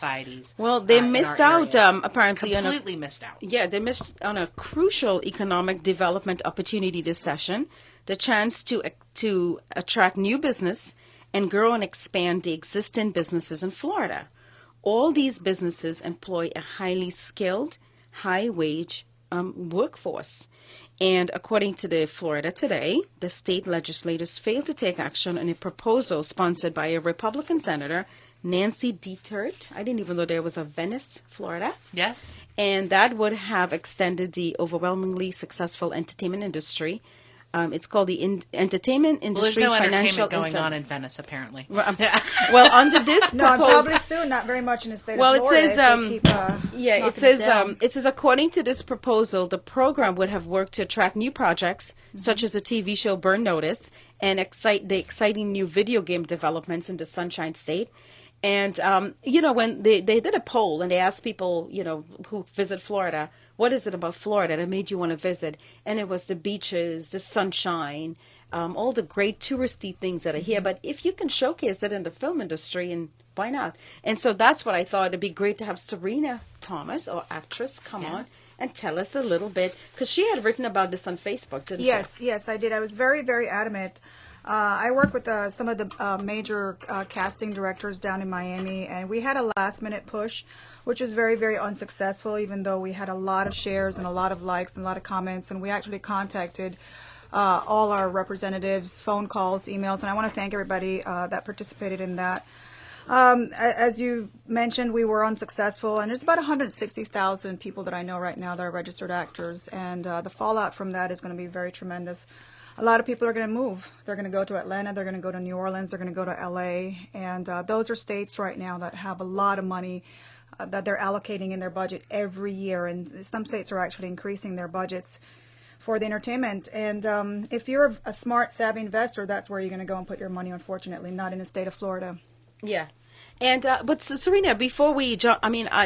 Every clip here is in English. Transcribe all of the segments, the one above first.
societies. Well, they in missed our out, areas. apparently. Completely missed out. Yeah, they missed on a crucial economic development opportunity this session, the chance to attract new business and grow and expand the existing businesses in Florida. All these businesses employ a highly skilled, high-wage workforce. And according to the Florida Today, the state legislators failed to take action on a proposal sponsored by a Republican senator, Nancy Dietert. I didn't even know there was a Venice, Florida. Yes. And that would have extended the overwhelmingly successful entertainment industry. It's called the Entertainment Industry Well, there's no Financial entertainment going on in Venice, apparently. Well, under this No, proposal, and probably soon. Not very much in the state well, of Florida. it says, it it says according to this proposal, the program would have worked to attract new projects, such as the TV show Burn Notice, and the exciting new video game developments in the Sunshine State. And, when they did a poll and they asked people, who visit Florida, what is it about Florida that made you want to visit? And it was the beaches, the sunshine, all the great touristy things that are here. But if you can showcase it in the film industry, and why not? And so that's what I thought. It'd be great to have Serena Thomas, or actress, come on and tell us a little bit. Because she had written about this on Facebook, didn't she? Yes, I did. I was very, very adamant. I work with some of the major casting directors down in Miami, and we had a last-minute push, which was very, very unsuccessful, even though we had a lot of shares and a lot of likes and a lot of comments, and we actually contacted all our representatives, phone calls, emails, and I want to thank everybody that participated in that. As you mentioned, we were unsuccessful, and there's about 160,000 people that I know right now that are registered actors, and the fallout from that is going to be very tremendous. A lot of people are going to move. They're going to go to Atlanta. They're going to go to New Orleans. They're going to go to L.A. And those are states right now that have a lot of money that they're allocating in their budget every year. And some states are actually increasing their budgets for the entertainment. And if you're a smart, savvy investor, that's where you're going to go and put your money, unfortunately, not in the state of Florida. Yeah. And but Serena, before we jump,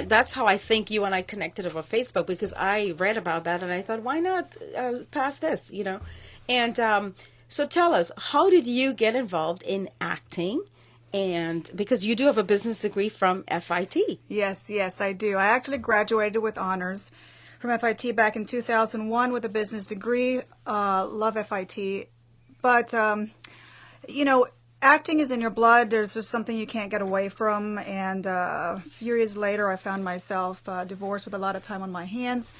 that's how I think you and I connected over Facebook, because I read about that and I thought, why not pass this, And so tell us, how did you get involved in acting? And because you do have a business degree from FIT. Yes, I do. I actually graduated with honors from FIT back in 2001 with a business degree. Love FIT. But, acting is in your blood. There's just something you can't get away from. And a few years later, I found myself divorced with a lot of time on my hands.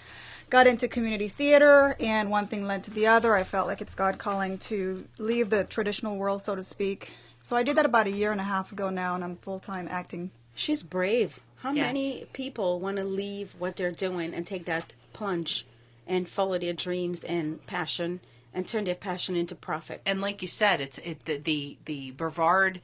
Got into community theater, and one thing led to the other. I felt like it's God calling to leave the traditional world, so to speak. So I did that about a year and a half ago now, and I'm full-time acting. She's brave. How many people want to leave what they're doing and take that plunge and follow their dreams and passion and turn their passion into profit? And like you said, the Brevard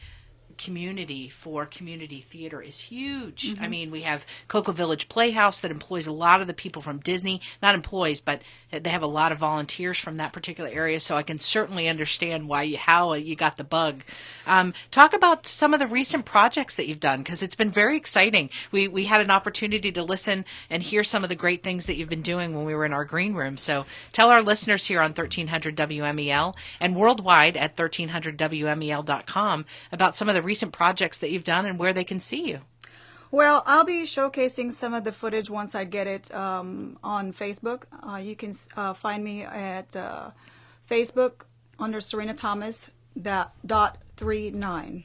community for community theater is huge. I mean, we have Cocoa Village Playhouse that employs a lot of the people from Disney, not employees, but they have a lot of volunteers from that particular area. So I can certainly understand how you got the bug. Talk about some of the recent projects that you've done, because it's been very exciting. We had an opportunity to listen and hear some of the great things that you've been doing when we were in our green room. So tell our listeners here on 1300 WMEL and worldwide at 1300WMEL.com about some of the recent projects that you've done and where they can see you. Well, I'll be showcasing some of the footage once I get it on Facebook. You can find me at Facebook under Serena Thomas .39.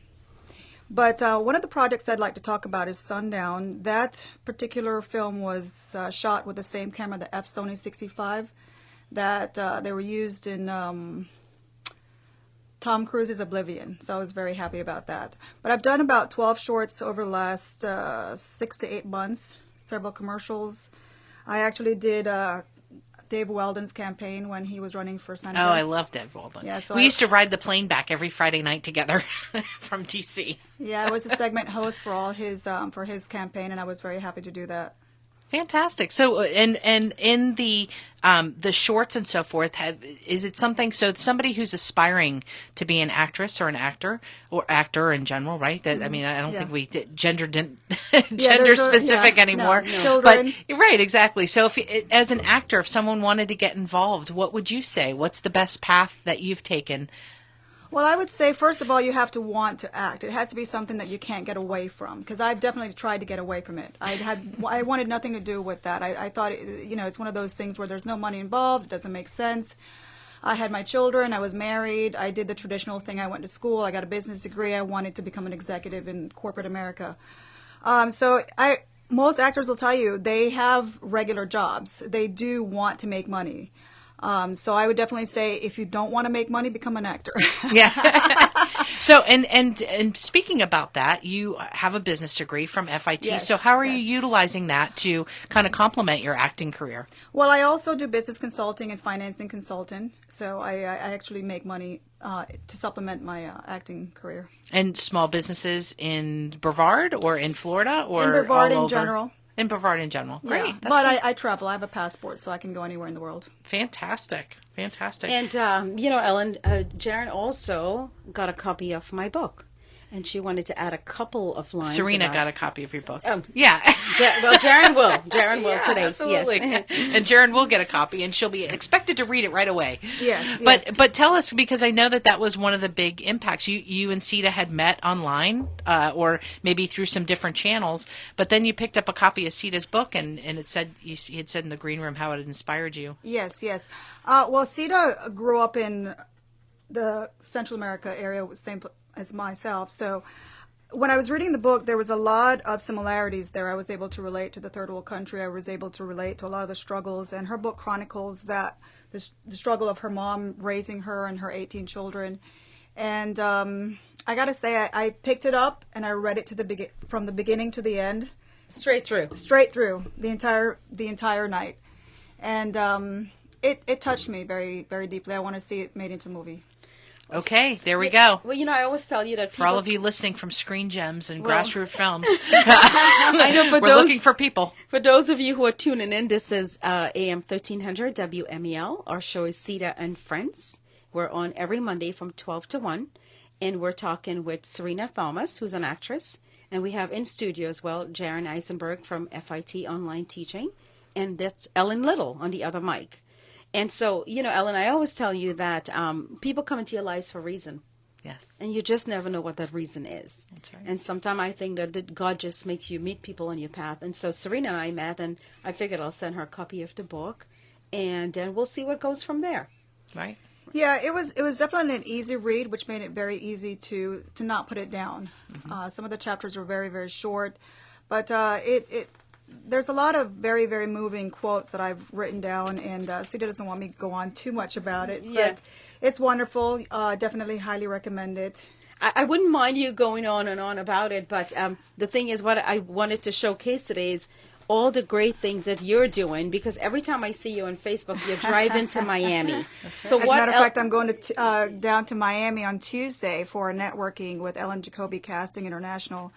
But one of the projects I'd like to talk about is Sundown. That particular film was shot with the same camera, the F-Sony 65, that they were used in Tom Cruise's Oblivion, so I was very happy about that. But I've done about 12 shorts over the last 6 to 8 months, several commercials. I actually did Dave Weldon's campaign when he was running for senator. Oh, I love Dave Weldon. Yeah, so we used to ride the plane back every Friday night together from D.C. Yeah, I was a segment host for all his campaign, and I was very happy to do that. Fantastic. So, and in the shorts and so forth, is it something? So, somebody who's aspiring to be an actress or an actor or actor in general, right? That, I mean, I don't think we gender specific anymore. No. Children, but right, exactly. So, as an actor, if someone wanted to get involved, what would you say? What's the best path that you've taken? Well, I would say, first of all, you have to want to act. It has to be something that you can't get away from, because I've definitely tried to get away from it. I wanted nothing to do with that. I thought, it's one of those things where there's no money involved. It doesn't make sense. I had my children. I was married. I did the traditional thing. I went to school. I got a business degree. I wanted to become an executive in corporate America. Most actors will tell you they have regular jobs. They do want to make money. So I would definitely say, if you don't want to make money, become an actor. Yeah. So, and speaking about that, you have a business degree from FIT. Yes, so how are you yes. utilizing that to kind of complement your acting career? Well, I also do business consulting and financing consulting. So I actually make money to supplement my acting career. And small businesses in Brevard or in Florida or In Brevard all in over? general. In Brevard in general. Yeah. Great. That's But I travel. I have a passport, so I can go anywhere in the world. fantastic. Fantastic. And, Ellen, Jaren also got a copy of my book. And she wanted to add a couple of lines. Serena about- got a copy of your book. Oh. Yeah. Jaren will. Jaren will today. Absolutely. Yes. And Jaren will get a copy, and she'll be expected to read it right away. Yes. But tell us, because I know that was one of the big impacts. You and Sita had met online, or maybe through some different channels, but then you picked up a copy of Sita's book, and it said, you had said in the green room how it had inspired you. Yes, yes. Well, Sita grew up in the Central America area, same as myself. So when I was reading the book, there was a lot of similarities there. I was able to relate to the third world country. I was able to relate to a lot of the struggles. And her book chronicles that the struggle of her mom raising her and her 18 children. And I got to say, I picked it up and I read it from the beginning to the end. Straight through. Straight through the entire night. And it touched me very, very deeply. I want to see it made into a movie. Okay, there we go. Well, I always tell you that For all of you listening from Screen Gems and Well- Grassroots Films, I know for we're those looking for people. For those of you who are tuning in, this is AM 1300 WMEL. Our show is Sita and Friends. We're on every Monday from 12 to 1, and we're talking with Serena Thomas, who's an actress, and we have in studio as well Jaren Eisenberg from FIT Online Teaching, and that's Ellen Little on the other mic. And so, Ellen, I always tell you that people come into your lives for a reason. Yes. And you just never know what that reason is. That's right. And sometimes I think that God just makes you meet people on your path. And so Serena and I met, and I figured I'll send her a copy of the book, and then we'll see what goes from there. Right. Yeah, it was definitely an easy read, which made it very easy to not put it down. Mm-hmm. Some of the chapters were very, very short, but there's a lot of very, very moving quotes that I've written down, and Sita doesn't want me to go on too much about it, but it's wonderful. Definitely highly recommend it. I wouldn't mind you going on and on about it, but the thing is, what I wanted to showcase today is all the great things that you're doing, because every time I see you on Facebook, you're driving to Miami. So As a matter of fact, I'm going to down to Miami on Tuesday for a networking with Ellen Jacoby Casting International.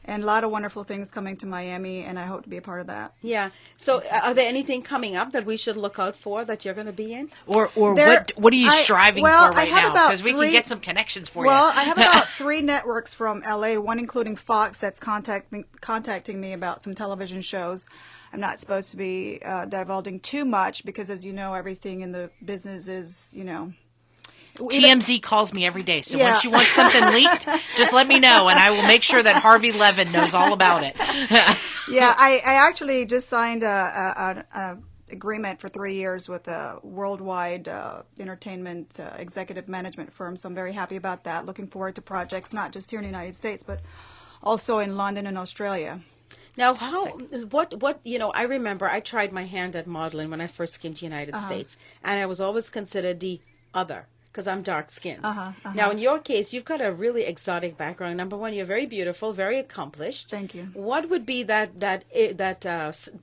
And a lot of wonderful things coming to Miami, and I hope to be a part of that. Yeah. So are there anything coming up that we should look out for that you're going to be in? Or There- what are you striving for I right have now? about Because we can three- get some connections for Well, you. I have about 3 networks from LA, one including Fox that's contacting me about some television shows. I'm not supposed to be divulging too much because, as you know, everything in the business is, TMZ calls me every day, so Yeah. once you want something leaked, just let me know, and I will make sure that Harvey Levin knows all about it. Yeah, I actually just signed a agreement for 3 years with a worldwide entertainment executive management firm, so I'm very happy about that. Looking forward to projects not just here in the United States, but also in London and Australia. Now, I remember I tried my hand at modeling when I first came to the United States, and I was always considered the other, because I'm dark-skinned. Now, in your case, you've got a really exotic background. Number one, you're very beautiful, very accomplished. Thank you. What would be that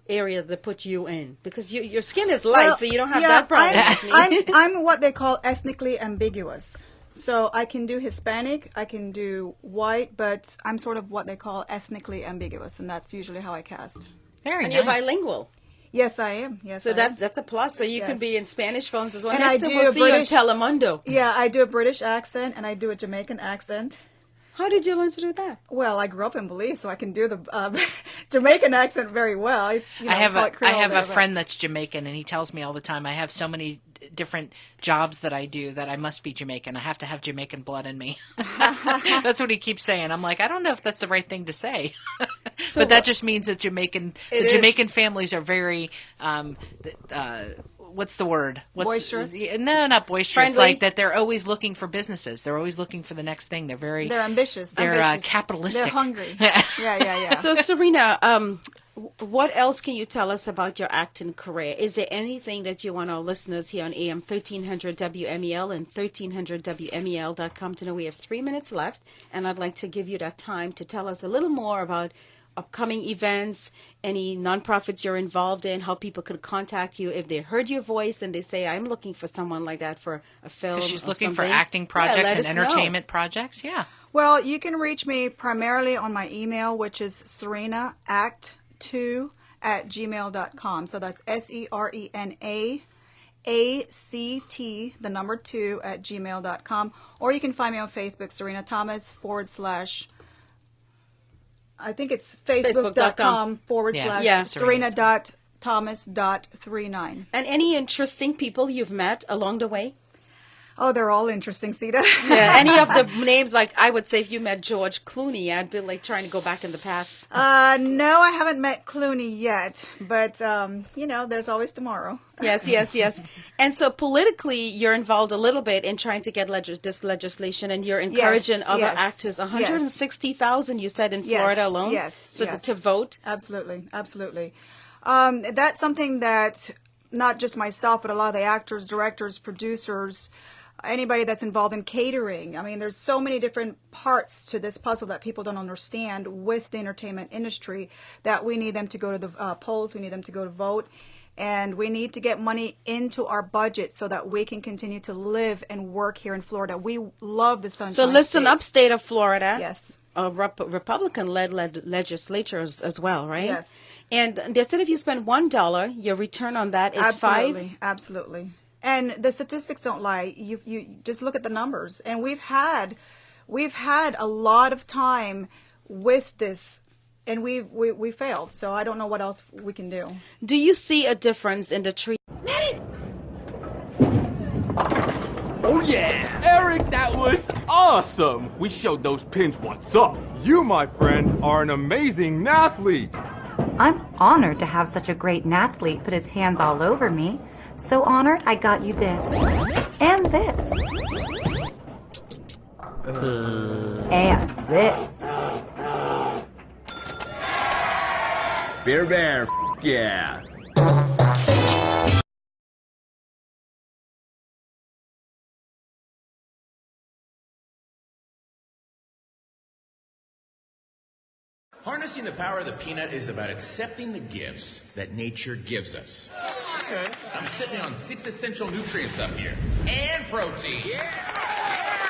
area that put you in? Because your skin is light, so you don't have that problem. I'm what they call ethnically ambiguous. So I can do Hispanic, I can do white, but I'm sort of what they call ethnically ambiguous, and that's usually how I cast. Very And nice. you're bilingual. Yes, I am. Yes, So I am. that's a plus. So you can Yes. be in Spanish films as well. And Next I time do we'll a see you in British- Telemundo. Yeah, I do a British accent and I do a Jamaican accent. How did you learn to do that? Well, I grew up in Belize, so I can do the Jamaican accent very well. It's, I have call it a Creole there, but- friend that's Jamaican, and he tells me all the time, I have so many different jobs that I do that I must be Jamaican. I have to have Jamaican blood in me. That's what he keeps saying. I'm like, I don't know if that's the right thing to say. But that just means that Jamaican families are very, what's the word? Boisterous? No, not boisterous. Friendly? Like that they're always looking for businesses. They're always looking for the next thing. They're ambitious. They're ambitious. capitalistic. They're hungry. Yeah. So, Serena, what else can you tell us about your acting career? Is there anything that you want our listeners here on AM 1300 WMEL and 1300WMEL.com to know? We have 3 minutes left, and I'd like to give you that time to tell us a little more about upcoming events, any nonprofits you're involved in, how people could contact you if they heard your voice and they say, I'm looking for someone like that for a film. Because she's looking something. for acting projects let and us know. entertainment projects. Yeah. Well, you can reach me primarily on my email, which is serenaact2@gmail.com. So that's SerenaAct, the number 2 @gmail.com. Or you can find me on Facebook, Serena Thomas / I think it's facebook.com / Serena.Thomas.39. And any interesting people you've met along the way? Oh, they're all interesting, Sita. Yeah, any of the names, like I would say if you met George Clooney, I'd be like trying to go back in the past. No, I haven't met Clooney yet, but, there's always tomorrow. Yes. And so politically, you're involved a little bit in trying to get this legislation, and you're encouraging other actors. 160,000, you said, in Florida alone? Yes. To vote? Absolutely. That's something that not just myself, but a lot of the actors, directors, producers, anybody that's involved in catering. I mean, there's so many different parts to this puzzle that people don't understand with the entertainment industry that we need them to go to the polls, we need them to go to vote, and we need to get money into our budget so that we can continue to live and work here in Florida. We love the Sunshine So listen State. up, state of Florida. Yes. Republican-led legislatures as well, right? Yes. And they said if you spend $1, your return on that is $5. Absolutely. And the statistics don't lie. You just look at the numbers. And we've had a lot of time with this, and we failed. So I don't know what else we can do. Do you see a difference in the treatment? Oh yeah, Eric, that was awesome. We showed those pins what's up. You, my friend, are an amazing nathlete. I'm honored to have such a great nathlete put his hands all over me. So honored, I got you this. And this. And this. Bear, yeah. Harnessing the power of the peanut is about accepting the gifts that nature gives us. Okay. I'm sitting on 6 essential nutrients up here. And protein. Yeah!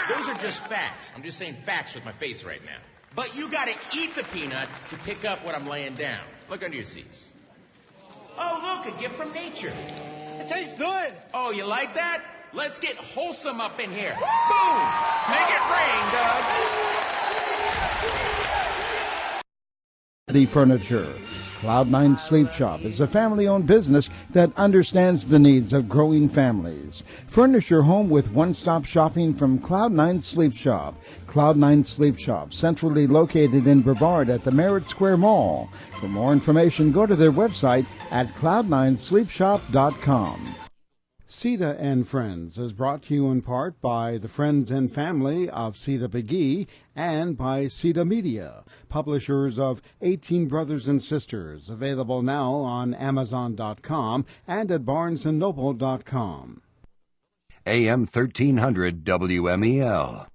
Those are just facts. I'm just saying facts with my face right now. But you gotta eat the peanut to pick up what I'm laying down. Look under your seats. Oh, look, a gift from nature. It tastes good. Oh, you like that? Let's get wholesome up in here. Boom! Make it rain, Doug. The Furniture. Cloud9 Sleep Shop is a family-owned business that understands the needs of growing families. Furnish your home with one-stop shopping from Cloud9 Sleep Shop. Cloud9 Sleep Shop, centrally located in Brevard at the Merritt Square Mall. For more information, go to their website at cloud9sleepshop.com. Sita and Friends is brought to you in part by the friends and family of Sita McGee and by Sita Media, publishers of 18 Brothers and Sisters, available now on Amazon.com and at BarnesandNoble.com. AM 1300 WMEL.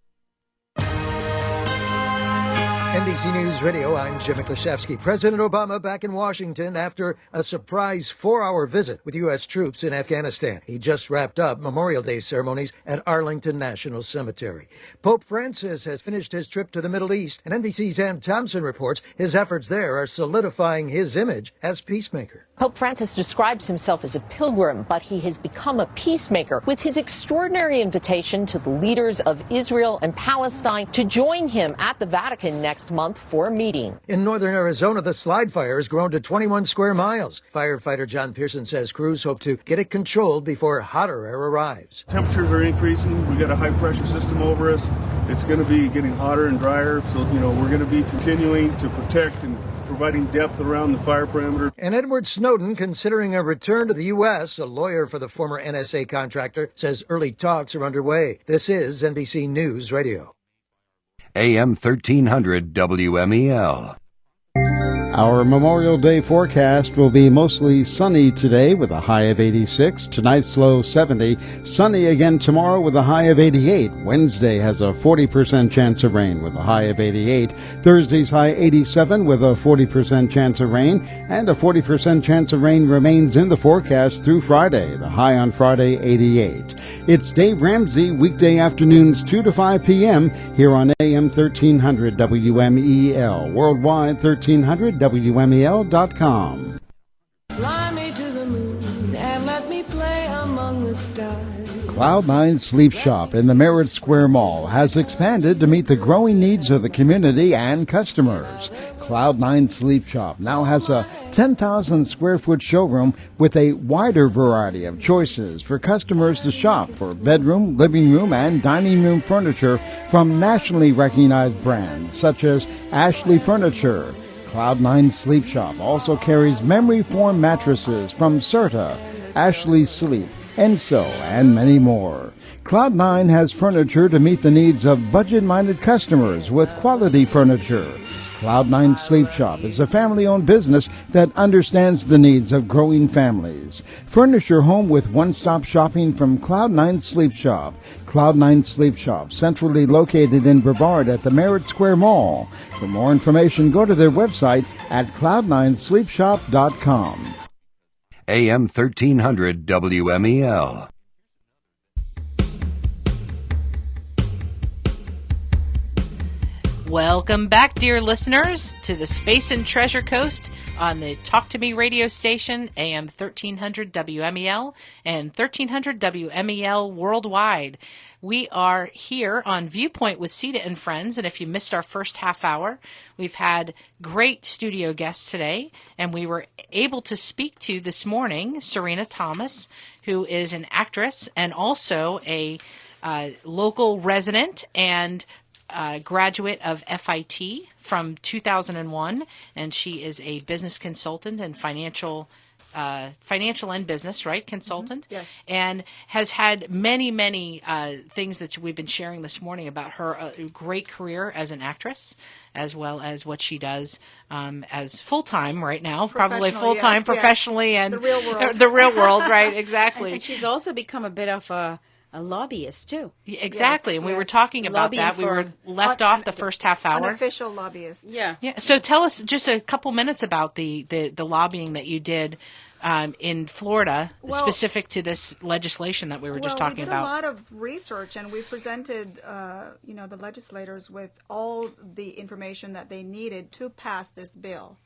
NBC News Radio, I'm Jim Klashevsky. President Obama back in Washington after a surprise 4-hour visit with U.S. troops in Afghanistan. He just wrapped up Memorial Day ceremonies at Arlington National Cemetery. Pope Francis has finished his trip to the Middle East, and NBC's Ann Thompson reports his efforts there are solidifying his image as peacemaker. Pope Francis describes himself as a pilgrim, but he has become a peacemaker with his extraordinary invitation to the leaders of Israel and Palestine to join him at the Vatican next month for a meeting. In northern Arizona, the slide fire has grown to 21 square miles. Firefighter John Pearson says crews hope to get it controlled before hotter air arrives. Temperatures are increasing. We got a high pressure system over us. It's going to be getting hotter and drier, so we're going to be continuing to protect and providing depth around the fire perimeter. And Edward Snowden considering a return to the U.S. A lawyer for the former NSA contractor says early talks are underway. This is NBC News Radio. AM 1300 WMEL. Our Memorial Day forecast will be mostly sunny today with a high of 86. Tonight's low 70. Sunny again tomorrow with a high of 88. Wednesday has a 40% chance of rain with a high of 88. Thursday's high 87 with a 40% chance of rain. And a 40% chance of rain remains in the forecast through Friday. The high on Friday 88. It's Dave Ramsey, weekday afternoons 2 to 5 p.m. here on AM 1300 WMEL. Worldwide 1300 WMEL.com. Fly me to the moon and let me play among the stars. Cloud9 Sleep Shop in the Merritt Square Mall has expanded to meet the growing needs of the community and customers. Cloud9 Sleep Shop now has a 10,000 square foot showroom with a wider variety of choices for customers to shop for bedroom, living room, and dining room furniture from nationally recognized brands such as Ashley Furniture. Cloud9 Sleep Shop also carries memory foam mattresses from Serta, Ashley Sleep, Enso, and many more. Cloud9 has furniture to meet the needs of budget-minded customers with quality furniture. Cloud9 Sleep Shop is a family-owned business that understands the needs of growing families. Furnish your home with one-stop shopping from Cloud9 Sleep Shop. Cloud9 Sleep Shop, centrally located in Brevard at the Merritt Square Mall. For more information, go to their website at cloud9sleepshop.com. AM 1300 WMEL. Welcome back, dear listeners, to the Space and Treasure Coast on the Talk to Me radio station, AM 1300 WMEL and 1300 WMEL worldwide. We are here on Viewpoint with Sita and Friends, and if you missed our first half hour, we've had great studio guests today, and we were able to speak to this morning Serena Thomas, who is an actress and also a local resident and graduate of FIT from 2001, and she is a business consultant and financial and business, right, consultant? Mm-hmm. Yes. And has had many things that we've been sharing this morning about her great career as an actress, as well as what she does as full-time right now, probably full-time, yes, professionally, and the real world. The real world, right, exactly. And she's also become a bit of a lobbyist, too. Exactly, Yes, and we yes. were talking about Lobbying that. We for- were left off the first half hour. An official lobbyist. Yeah. Yeah. So tell us just a couple minutes about the lobbying that you did in Florida, specific to this legislation that we were just talking about. We did a lot of research, and we presented, the legislators with all the information that they needed to pass this bill.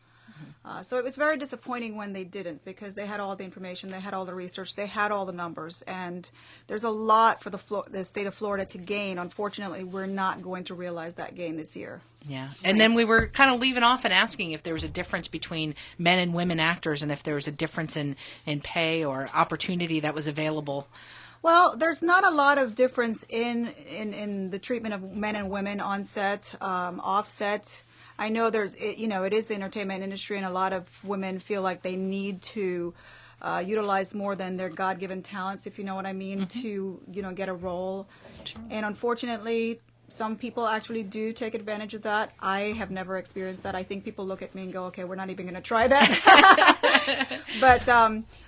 So it was very disappointing when they didn't, because they had all the information, they had all the research, they had all the numbers, and there's a lot for the state of Florida to gain. Unfortunately, we're not going to realize that gain this year. Yeah. And then we were kind of leaving off and asking if there was a difference between men and women actors, and if there was a difference in pay or opportunity that was available. Well, there's not a lot of difference in the treatment of men and women on set, off set. I know it is the entertainment industry, and a lot of women feel like they need to utilize more than their God-given talents, if you know what I mean, to, get a role. And unfortunately, some people actually do take advantage of that. I have never experienced that. I think people look at me and go, okay, we're not even going to try that. But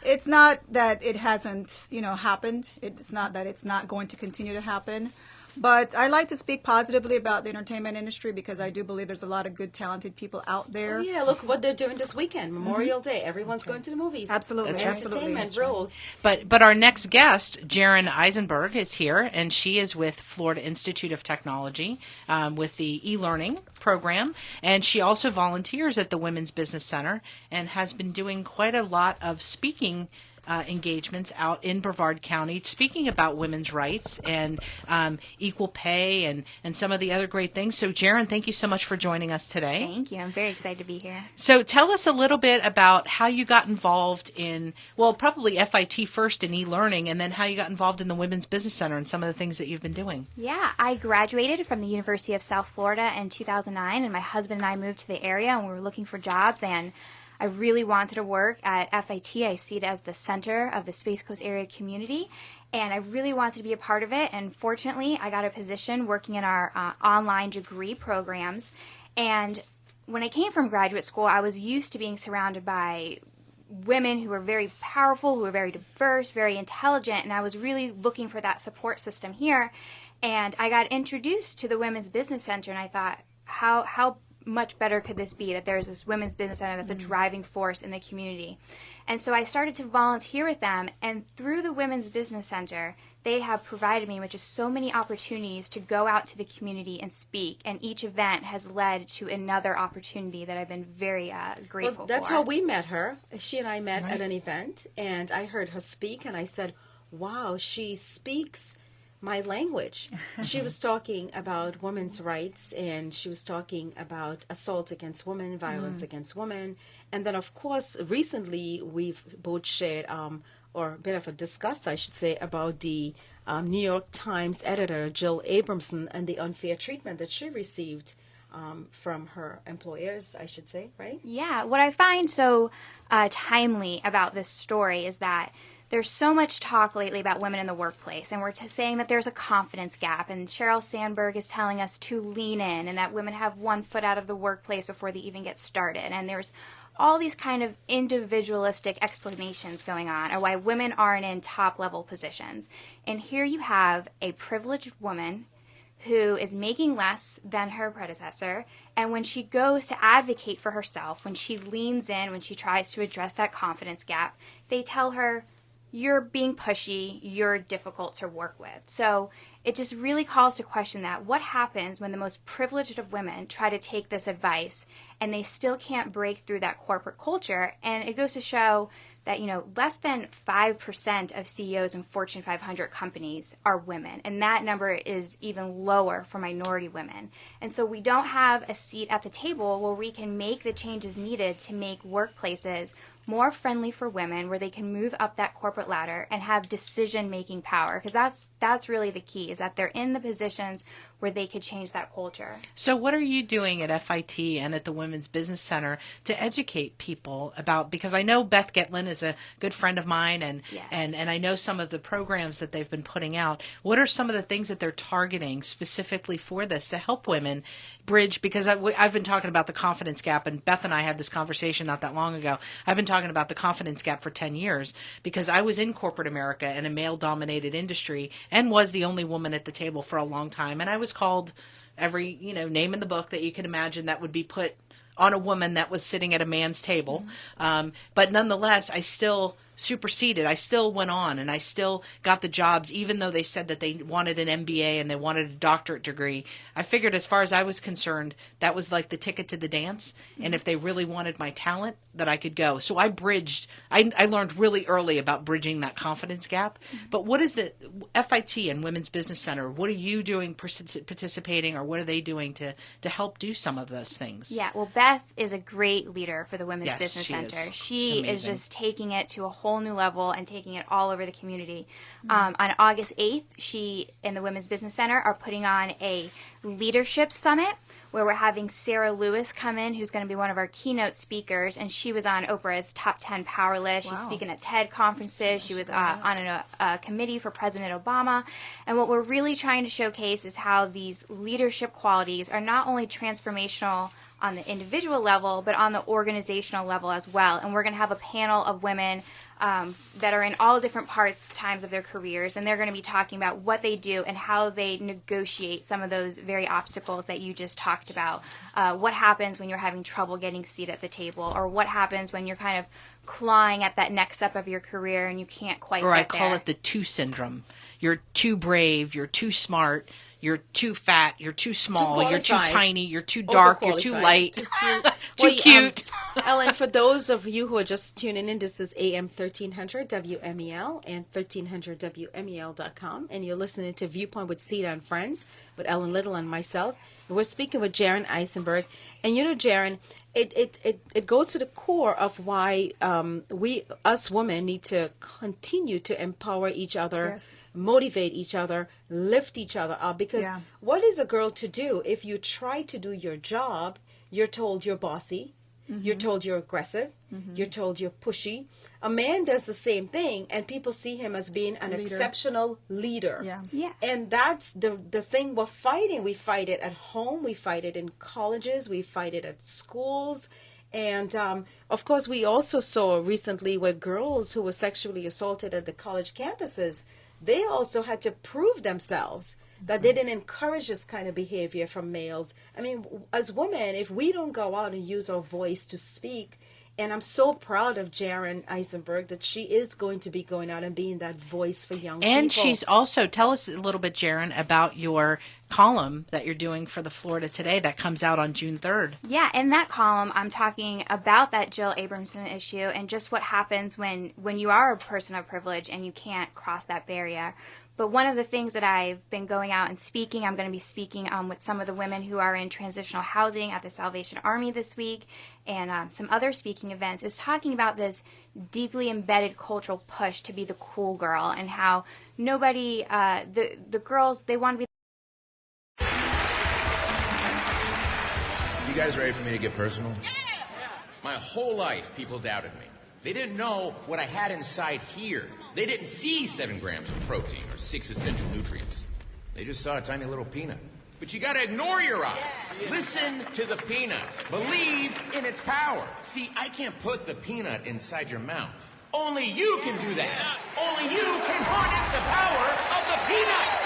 it's not that it hasn't, happened. It's not that it's not going to continue to happen. But I like to speak positively about the entertainment industry because I do believe there's a lot of good, talented people out there. Oh, yeah, look what they're doing this weekend, Memorial Day. Everyone's going to the movies. Absolutely, That's right. absolutely. Entertainment rules. But our next guest, Jaren Eisenberg, is here, and she is with Florida Institute of Technology with the e-learning program, and she also volunteers at the Women's Business Center and has been doing quite a lot of speaking engagements out in Brevard County, speaking about women's rights and equal pay and some of the other great things. So, Jaren, thank you so much for joining us today. Thank you. I'm very excited to be here. So tell us a little bit about how you got involved in, well, probably FIT first in e-learning, and then how you got involved in the Women's Business Center and some of the things that you've been doing. Yeah, I graduated from the University of South Florida in 2009, and my husband and I moved to the area, and we were looking for jobs, and I really wanted to work at FIT. I see it as the center of the Space Coast area community, and I really wanted to be a part of it. And fortunately, I got a position working in our online degree programs. And when I came from graduate school, I was used to being surrounded by women who were very powerful, who were very diverse, very intelligent, and I was really looking for that support system here. And I got introduced to the Women's Business Center, and I thought, how much better could this be, that there's this women's business center that's a driving force in the community. And so I started to volunteer with them, and through the Women's Business Center, they have provided me with just so many opportunities to go out to the community and speak, and each event has led to another opportunity that I've been very grateful for. That's how we met her. She and I met at an event, and I heard her speak, and I said, wow, she speaks my language. She was talking about women's rights, and she was talking about assault against women, violence against women. And then, of course, recently we've both shared, or a bit of a discuss, I should say, about the New York Times editor, Jill Abramson, and the unfair treatment that she received from her employers, I should say, right? Yeah, what I find so timely about this story is that there's so much talk lately about women in the workplace, and we're saying that there's a confidence gap, and Sheryl Sandberg is telling us to lean in, and that women have one foot out of the workplace before they even get started, and there's all these kind of individualistic explanations going on of why women aren't in top-level positions. And here you have a privileged woman who is making less than her predecessor, and when she goes to advocate for herself, when she leans in, when she tries to address that confidence gap, they tell her, you're being pushy, you're difficult to work with. So it just really calls to question that. What happens when the most privileged of women try to take this advice and they still can't break through that corporate culture? And it goes to show that, less than 5% of CEOs in Fortune 500 companies are women, and that number is even lower for minority women. And so we don't have a seat at the table where we can make the changes needed to make workplaces more friendly for women, where they can move up that corporate ladder and have decision-making power, because that's really the key, is that they're in the positions where they could change that culture. So what are you doing at FIT and at the Women's Business Center to educate people about, because I know Beth Getlin is a good friend of mine, and I know some of the programs that they've been putting out. What are some of the things that they're targeting specifically for this to help women bridge? Because I've been talking about the confidence gap, and Beth and I had this conversation not that long ago. I've been talking about the confidence gap for 10 years because I was in corporate America in a male-dominated industry and was the only woman at the table for a long time, and I was called every name in the book that you can imagine that would be put on a woman that was sitting at a man's table. But nonetheless, I still superseded. I still went on, and I still got the jobs, even though they said that they wanted an MBA and they wanted a doctorate degree. I figured, as far as I was concerned, that was like the ticket to the dance, and if they really wanted my talent, that I could go. So I bridged. I learned really early about bridging that confidence gap. But what is the FIT and Women's Business Center? What are you doing participating, or what are they doing to help do some of those things? Yeah, well, Beth is a great leader for the Women's Business she Center. is. She is just taking it to a whole new level and taking it all over the community. On August 8th, she and the Women's Business Center are putting on a leadership summit where we're having Sarah Lewis come in, who's going to be one of our keynote speakers, and she was on Oprah's Top 10 Power List. She's speaking at TED conferences. She was on a committee for President Obama. And what we're really trying to showcase is how these leadership qualities are not only transformational on the individual level, but on the organizational level as well. And we're going to have a panel of women that are in all different times of their careers, and they're going to be talking about what they do and how they negotiate some of those very obstacles that you just talked about. What happens when you're having trouble getting a seat at the table, or what happens when you're kind of clawing at that next step of your career and you can't quite or get there. I call it the two syndrome. You're too brave, you're too smart, you're too fat, you're too small, you're too tiny, you're too dark, you're too light, too cute. Ellen, for those of you who are just tuning in, this is AM 1300 WMEL and 1300WMEL.com, and you're listening to Viewpoint with Sita and Friends with Ellen Little and myself. And we're speaking with Jaren Eisenberg. And you know, Jaren, it goes to the core of why we, us women, need to continue to empower each other, Yes. motivate each other, lift each other up. Because what is a girl to do if you try to do your job, you're told you're bossy, you're told you're aggressive, you're told you're pushy. A man does the same thing, and people see him as being an exceptional leader. Yeah. And that's the thing we're fighting. We fight it at home, we fight it in colleges, we fight it at schools. And, of course, we also saw recently where girls who were sexually assaulted at the college campuses, they also had to prove themselves that they didn't encourage this kind of behavior from males. I mean, as women, if we don't go out and use our voice to speak, and I'm so proud of Jaren Eisenberg that she is going to be going out and being that voice for young people. And she's also, tell us a little bit, Jaren, about your column that you're doing for the Florida Today that comes out on June 3rd. Yeah, in that column, I'm talking about that Jill Abramson issue and just what happens when you are a person of privilege and you can't cross that barrier. But one of the things that I've been going out and speaking, I'm going to be speaking with some of the women who are in transitional housing at the Salvation Army this week, and some other speaking events, is talking about this deeply embedded cultural push to be the cool girl, and how nobody, the girls, they want to be. You guys ready for me to get personal? My whole life, people doubted me. They didn't know what I had inside here. They didn't see 7 grams of protein or 6 essential nutrients. They just saw a tiny little peanut. But you gotta ignore your eyes. Listen to the peanut. Believe in its power. See, I can't put the peanut inside your mouth. Only you can do that. Only you can harness the power of the peanut.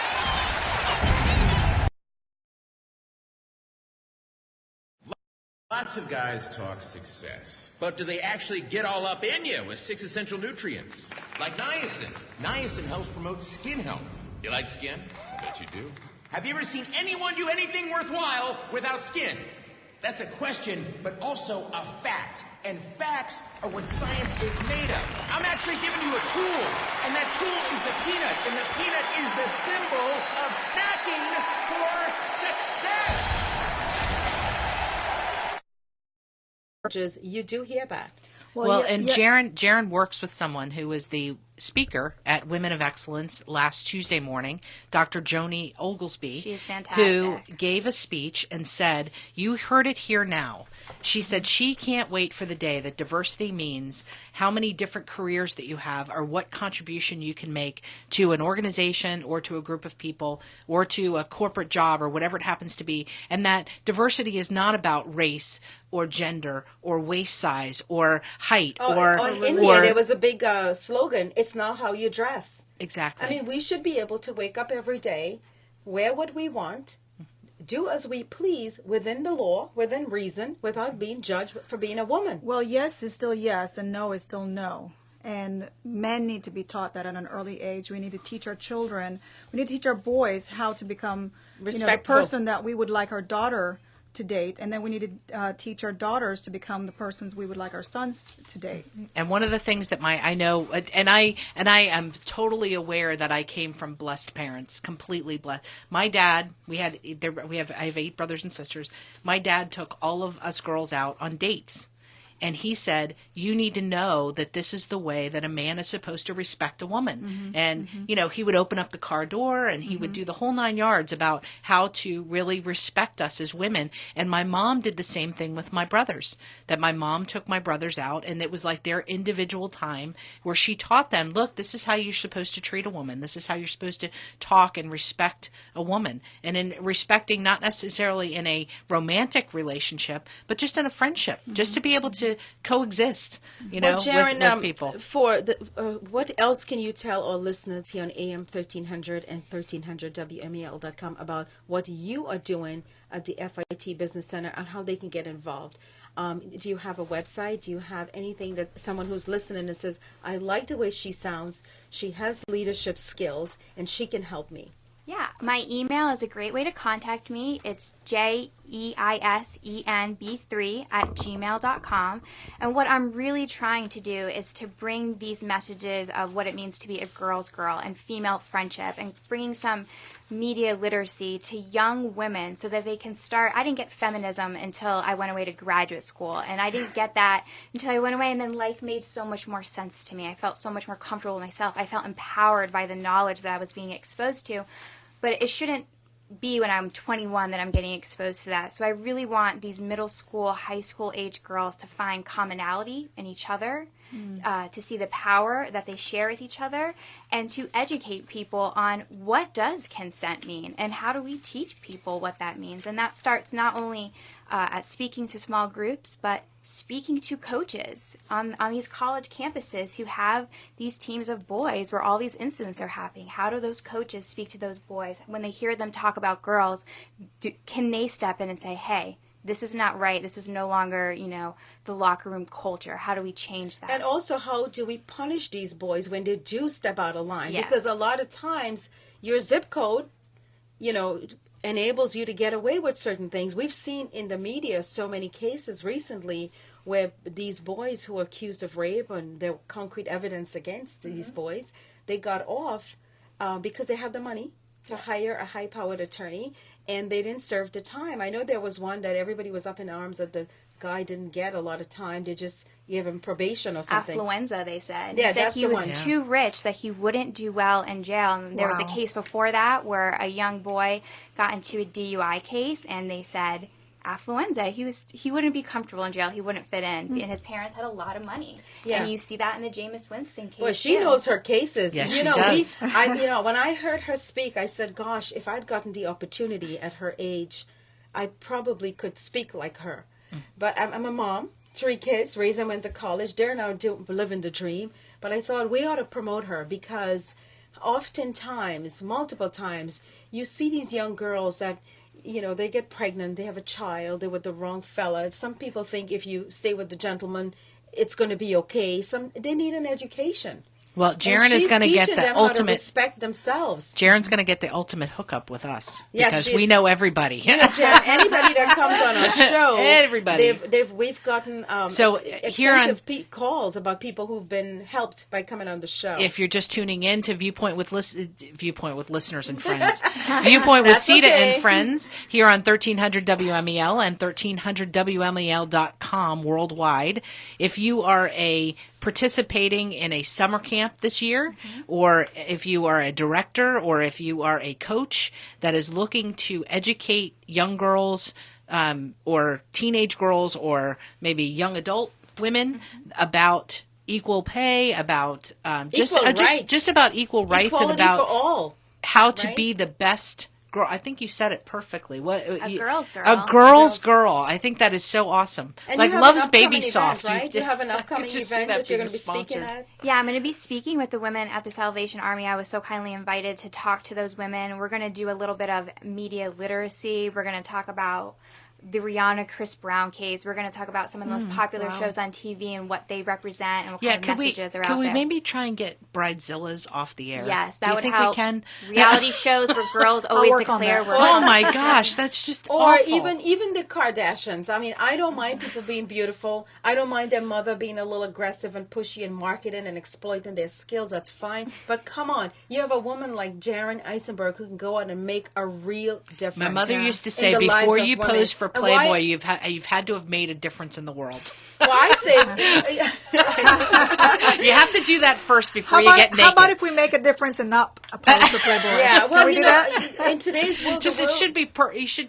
Lots of guys talk success, but do they actually get all up in you with 6 essential nutrients? Like niacin. Niacin helps promote skin health. You like skin? I bet you do. Have you ever seen anyone do anything worthwhile without skin? That's a question, but also a fact. And facts are what science is made of. I'm actually giving you a tool, and that tool is the peanut, and the peanut is the symbol of snacking for success. You do hear that. Well, and Jaren works with someone who was the speaker at Women of Excellence last Tuesday morning, Dr. Joni Oglesby. She is fantastic. Who gave a speech and said, you heard it here now. She said she can't wait for the day that diversity means how many different careers that you have or what contribution you can make to an organization or to a group of people or to a corporate job or whatever it happens to be, and that diversity is not about race or gender or waist size or height or in India there was a big slogan, it's not how you dress. Exactly. I mean, we should be able to wake up every day, wear what we want, do as we please within the law, within reason, without being judged for being a woman. Well, yes is still yes and no is still no. And men need to be taught that at an early age. We need to teach our children, we need to teach our boys how to become the person that we would like our daughter to date, and then we need to teach our daughters to become the persons we would like our sons to date. And one of the things that I know, and I am totally aware that I came from blessed parents, completely blessed. My dad, I have 8 brothers and sisters. My dad took all of us girls out on dates. And he said, you need to know that this is the way that a man is supposed to respect a woman. And, he would open up the car door and he would do the whole 9 yards about how to really respect us as women. And my mom did the same thing with my brothers, that my mom took my brothers out, and it was like their individual time where she taught them, look, this is how you're supposed to treat a woman. This is how you're supposed to talk and respect a woman. And in respecting, not necessarily in a romantic relationship, but just in a friendship, just to be able to coexist, Jaren, with people. For what else can you tell our listeners here on AM 1300 and 1300WMEL.com about what you are doing at the FIT Business Center and how they can get involved? Do you have a website? Do you have anything that someone who's listening and says, I like the way she sounds, she has leadership skills, and she can help me? Yeah, my email is a great way to contact me. It's jeisenb3@gmail.com. And what I'm really trying to do is to bring these messages of what it means to be a girl's girl and female friendship, and bringing some media literacy to young women so that they can start. I didn't get feminism until I went away to graduate school, and I didn't get that until I went away, and then life made so much more sense to me. I felt so much more comfortable with myself. I felt empowered by the knowledge that I was being exposed to. But it shouldn't be when I'm 21 that I'm getting exposed to that. So I really want these middle school, high school age girls to find commonality in each other, to see the power that they share with each other, and to educate people on what does consent mean and how do we teach people what that means. And that starts not only at speaking to small groups, but speaking to coaches on these college campuses who have these teams of boys where all these incidents are happening. How do those coaches speak to those boys? When they hear them talk about girls, can they step in and say, hey, this is not right. This is no longer, the locker room culture. How do we change that? And also, how do we punish these boys when they do step out of line? Yes. Because a lot of times your zip code, enables you to get away with certain things. We've seen in the media so many cases recently where these boys who were accused of rape, and there were concrete evidence against these boys, they got off because they had the money to hire a high-powered attorney, and they didn't serve the time. I know there was one that everybody was up in arms that the guy didn't get a lot of time. They just gave him probation or something. Affluenza, they said. Yeah, they said that's he the was one. too rich, that he wouldn't do well in jail. And there was a case before that where a young boy got into a DUI case, and they said affluenza. He wouldn't be comfortable in jail. He wouldn't fit in. And his parents had a lot of money. Yeah. And you see that in the Jameis Winston case. Well, she knows her cases. Yes, she does. When I heard her speak, I said, gosh, if I'd gotten the opportunity at her age, I probably could speak like her. But I'm a mom, 3 kids, raised them, went to college. They're now living the dream. But I thought we ought to promote her because oftentimes, multiple times, you see these young girls that, they get pregnant, they have a child, they're with the wrong fella. Some people think if you stay with the gentleman, it's going to be okay. They need an education. Well, Jaren is going to get the them ultimate. How to respect themselves. Jaren's going to get the ultimate hookup with us Yes, because we know everybody. Jaren, anybody that comes on our show, everybody. We've gotten extensive calls about people who've been helped by coming on the show. If you're just tuning in to Viewpoint with listeners and friends, Viewpoint with Sita and friends here on 1300 WMEL and 1300WMEL.com worldwide. If you are participating in a summer camp this year, or if you are a director, or if you are a coach that is looking to educate young girls or teenage girls or maybe young adult women about equal pay, about just about equal rights, equality and about for all, how to be the best girl. I think you said it perfectly. A girl's girl. A girl's girl. I think that is so awesome. And like Love's Baby Soft. Right? You have an upcoming event that you're going to be speaking at? Yeah, I'm going to be speaking with the women at the Salvation Army. I was so kindly invited to talk to those women. We're going to do a little bit of media literacy. We're going to talk about the Rihanna Chris Brown case. We're going to talk about some of the most popular shows on TV and what they represent and what kind of messages are out there. Could we maybe try and get Bridezillas off the air? Yes, that would think help. We can? Reality shows where girls always declare we're oh my gosh, that's just awful. Or even the Kardashians. I mean, I don't mind people being beautiful. I don't mind their mother being a little aggressive and pushy and marketing and exploiting their skills. That's fine. But come on, you have a woman like Jaren Eisenberg who can go out and make a real difference. My mother used to say, before you pose for Playboy, you've had to have made a difference in the world. Well, I say you have to do that first before you get naked. How about if we make a difference and not pose for Playboy? Yeah, well, can we do that? In today's world, it should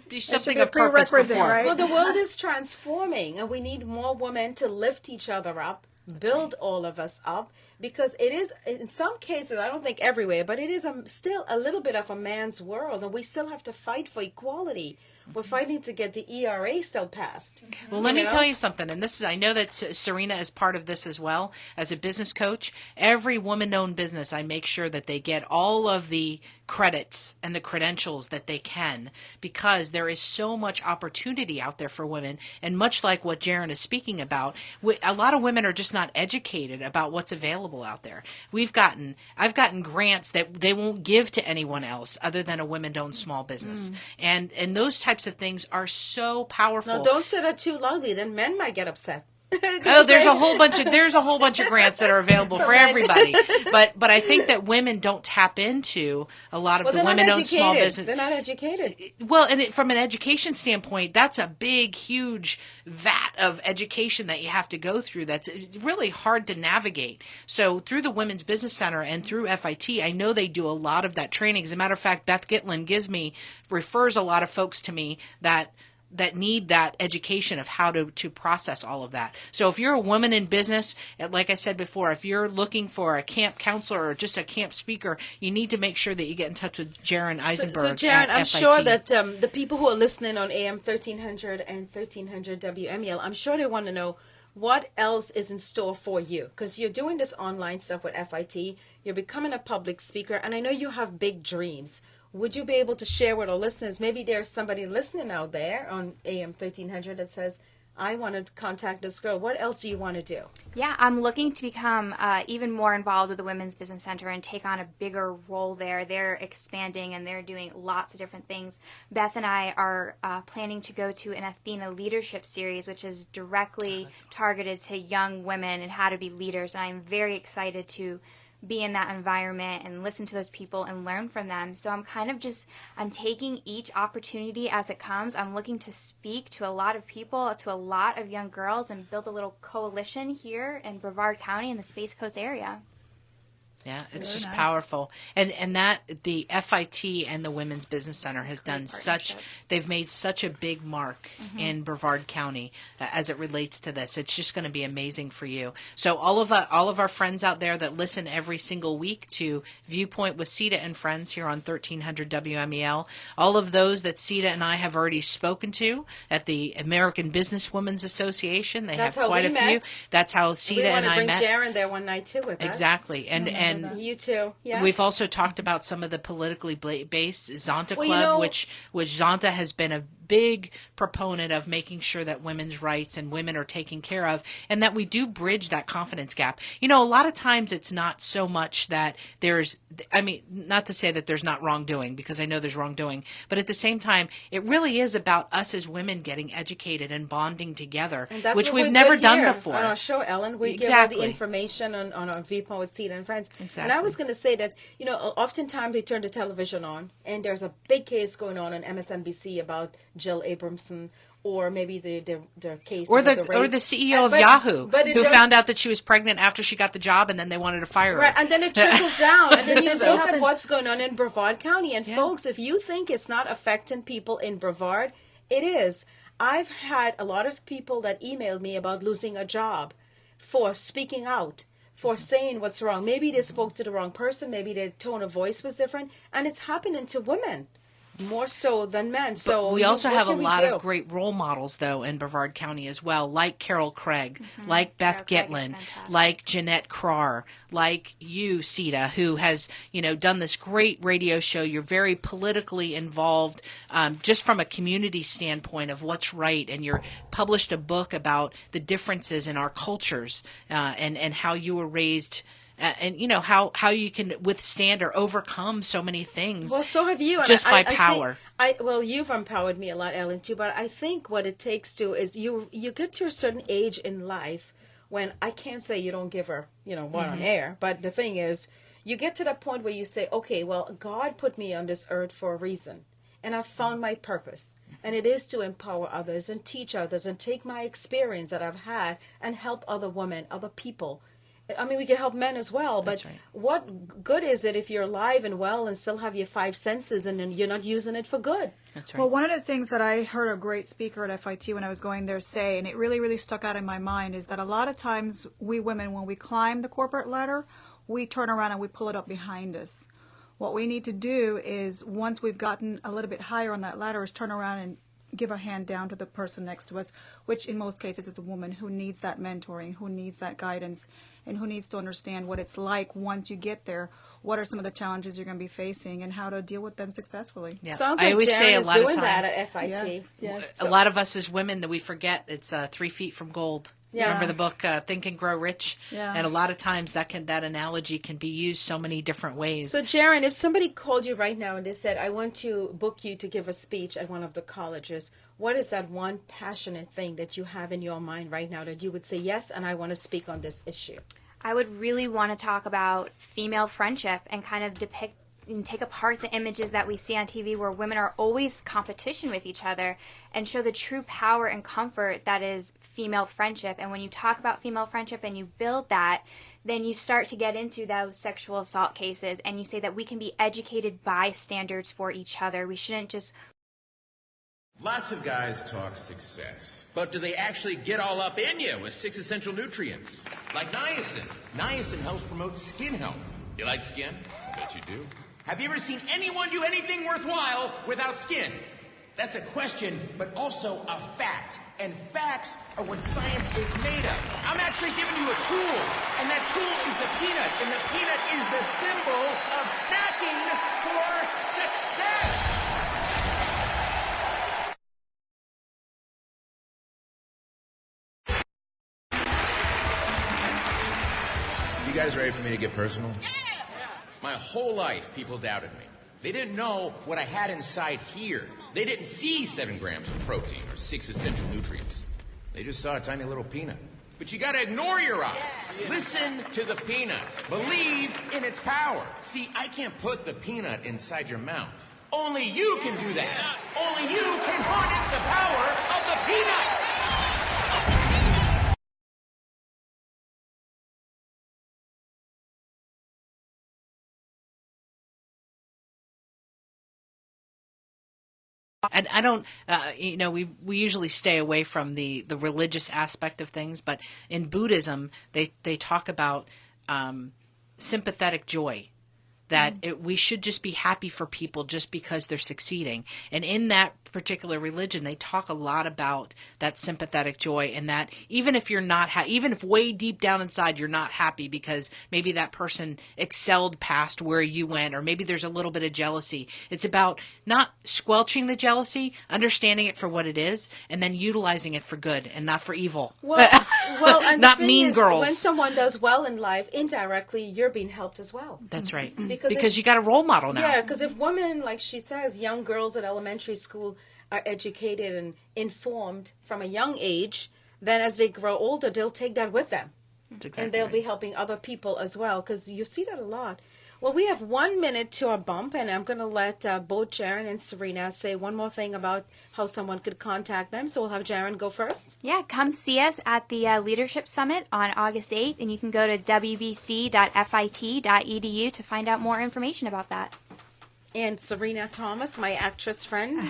be something of purpose before. Right? Well, the world is transforming, and we need more women to lift each other up, build all of us up, because it is, in some cases, I don't think everywhere, but it is still a little bit of a man's world, and we still have to fight for equality. We're fighting to get the ERA still passed. Well, let me tell you something, and I know that Serena is part of this as well. As a business coach, every woman-owned business, I make sure that they get all of the credits and the credentials that they can, because there is so much opportunity out there for women. And much like what Jaron is speaking about, a lot of women are just not educated about what's available out there. I've gotten grants that they won't give to anyone else other than a women-owned small business. And those types of things are so powerful. No, don't say that too loudly, then men might get upset. Oh, there's a whole bunch of grants that are available for everybody. But I think that women don't tap into a lot of the women-owned small business. They're not educated. Well, and from an education standpoint, that's a big, huge vat of education that you have to go through. That's really hard to navigate. So through the Women's Business Center and through FIT, I know they do a lot of that training. As a matter of fact, Beth Gitlin refers a lot of folks to me that need that education of how to process all of that. So if you're a woman in business, like I said before, if you're looking for a camp counselor or just a camp speaker, you need to make sure that you get in touch with Jaron Eisenberg. So Jaron, I'm FIT. sure that the people who are listening on AM 1300 and 1300 WMEL, I'm sure they want to know what else is in store for you, because you're doing this online stuff with FIT, you're becoming a public speaker, and I know you have big dreams. Would you be able to share with our listeners, maybe there's somebody listening out there on AM 1300 that says, I want to contact this girl. What else do you want to do? Yeah, I'm looking to become even more involved with the Women's Business Center and take on a bigger role there. They're expanding and they're doing lots of different things. Beth and I are planning to go to an Athena Leadership Series, which is directly targeted to young women and how to be leaders. And I'm very excited to be in that environment and listen to those people and learn from them. So I'm I'm taking each opportunity as it comes. I'm looking to speak to a lot of people, to a lot of young girls, and build a little coalition here in Brevard County in the Space Coast area. Yeah, it's just powerful. And that the FIT and the Women's Business Center has done they've made such a big mark in Brevard County as it relates to this. It's just going to be amazing for you. So all of our friends out there that listen every single week to Viewpoint with Sita and Friends here on 1300 WMEL, all of those that Sita and I have already spoken to at the American Businesswomen's Association, That's have quite a few. That's how Sita and I met. We want to bring Jaron there one night too with us. Exactly. And you too. Yeah. We've also talked about some of the politically based Zonta Club, which Zonta has been a big proponent of making sure that women's rights and women are taken care of, and that we do bridge that confidence gap. A lot of times it's not so much that not to say that there's not wrongdoing, because I know there's wrongdoing, but at the same time, it really is about us as women getting educated and bonding together, which we've never done before. On our show, Ellen, we give all the information on our Viewpoint with Sita and Friends. Exactly. And I was going to say that, oftentimes they turn the television on, and there's a big case going on MSNBC about Jill Abramson, or maybe the case or the CEO of Yahoo, who found out that she was pregnant after she got the job, and then they wanted to fire her. Right, and then it trickles down, and then you look at what's going on in Brevard County. And folks, if you think it's not affecting people in Brevard, it is. I've had a lot of people that emailed me about losing a job for speaking out, for saying what's wrong. Maybe they spoke to the wrong person, maybe their tone of voice was different, and it's happening to women more so than men. So we also have a lot of great role models, though, in Brevard County as well, like Carol Craig, like Beth Gitlin, like Jeanette Crar, like you, Sita, who has done this great radio show. You're very politically involved, just from a community standpoint of what's right, and you're published a book about the differences in our cultures and how you were raised. And how you can withstand or overcome so many things. Well, so have you. Just by power. You've empowered me a lot, Ellen, too. But I think what it takes to is you get to a certain age in life when I can't say you don't give her one on air. But the thing is, you get to that point where you say, okay, well, God put me on this earth for a reason, and I've found my purpose. And it is to empower others and teach others and take my experience that I've had and help other women, other people. I mean, we can help men as well, but what good is it if you're alive and well and still have your five senses and then you're not using it for good? That's right. Well, one of the things that I heard a great speaker at FIT when I was going there say, and it really, really stuck out in my mind, is that a lot of times we women, when we climb the corporate ladder, we turn around and we pull it up behind us. What we need to do is, once we've gotten a little bit higher on that ladder, is turn around and give a hand down to the person next to us, which in most cases is a woman who needs that mentoring, who needs that guidance, and who needs to understand what it's like once you get there. What are some of the challenges you're going to be facing and how to deal with them successfully? Yeah. Sounds I like always Jaren say a is lot of doing time, that at FIT. Yes. A lot of us as women that we forget it's 3 feet from gold. Yeah. Remember the book Think and Grow Rich? Yeah. And a lot of times that analogy can be used so many different ways. So, Jaren, if somebody called you right now and they said, I want to book you to give a speech at one of the colleges, what is that one passionate thing that you have in your mind right now that you would say, yes, and I want to speak on this issue? I would really want to talk about female friendship and kind of depict and take apart the images that we see on TV where women are always competition with each other and show the true power and comfort that is female friendship. And when you talk about female friendship and you build that, then you start to get into those sexual assault cases and you say that we can be educated bystanders for each other. We shouldn't just... Lots of guys talk success, but do they actually get all up in you with 6 essential nutrients? Like niacin. Niacin helps promote skin health. You like skin? I bet you do. Have you ever seen anyone do anything worthwhile without skin? That's a question, but also a fact. And facts are what science is made of. I'm actually giving you a tool, and that tool is the peanut, and the peanut is the symbol of snacking for success. You guys ready for me to get personal? Yeah! My whole life, people doubted me. They didn't know what I had inside here. They didn't see 7 grams of protein or 6 essential nutrients. They just saw a tiny little peanut. But you gotta ignore your eyes. Yeah. Listen to the peanut. Believe in its power. See, I can't put the peanut inside your mouth. Only you can do that. Only you can harness the power of the peanut. And I don't, we usually stay away from the religious aspect of things, but in Buddhism, they talk about sympathetic joy, that we should just be happy for people just because they're succeeding. And in that particular religion, they talk a lot about that sympathetic joy, and that even if you're not even if way deep down inside you're not happy because maybe that person excelled past where you went, or maybe there's a little bit of jealousy, it's about not squelching the jealousy, understanding it for what it is, and then utilizing it for good and not for evil. Well, and not the thing mean is, girls. when someone does well in life, indirectly you're being helped as well. That's right. Because you got a role model now. Yeah, because if women, like she says, young girls at elementary school are educated and informed from a young age, then as they grow older, they'll take that with them. That's exactly and they'll right. be helping other people as well, because you see that a lot. Well, we have 1 minute to our bump, and I'm going to let both Jaren and Serena say one more thing about how someone could contact them. So we'll have Jaren go first. Yeah, come see us at the Leadership Summit on August 8th, and you can go to wbc.fit.edu to find out more information about that. And Serena Thomas, my actress friend.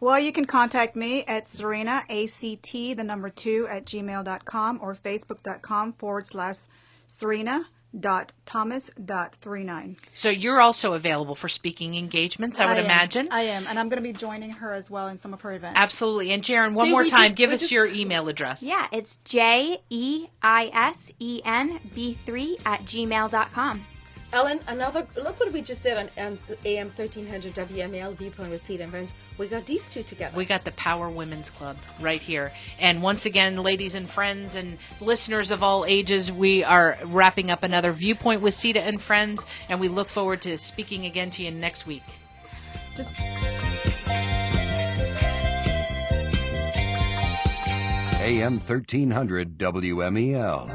Well, you can contact me at Serena, ACT, the number 2, at gmail.com or facebook.com/Serena.Thomas.39. So you're also available for speaking engagements, I would imagine. I am, and I'm going to be joining her as well in some of her events. Absolutely. And Jaren, one more time, give us your email address. Yeah, it's jeisen.b3@gmail.com. Ellen, look what we just said on AM 1300 WMEL, Viewpoint with Cedar and Friends. We got these two together. We got the Power Women's Club right here. And once again, ladies and friends and listeners of all ages, we are wrapping up another Viewpoint with Cedar and Friends, and we look forward to speaking again to you next week. AM 1300 WMEL.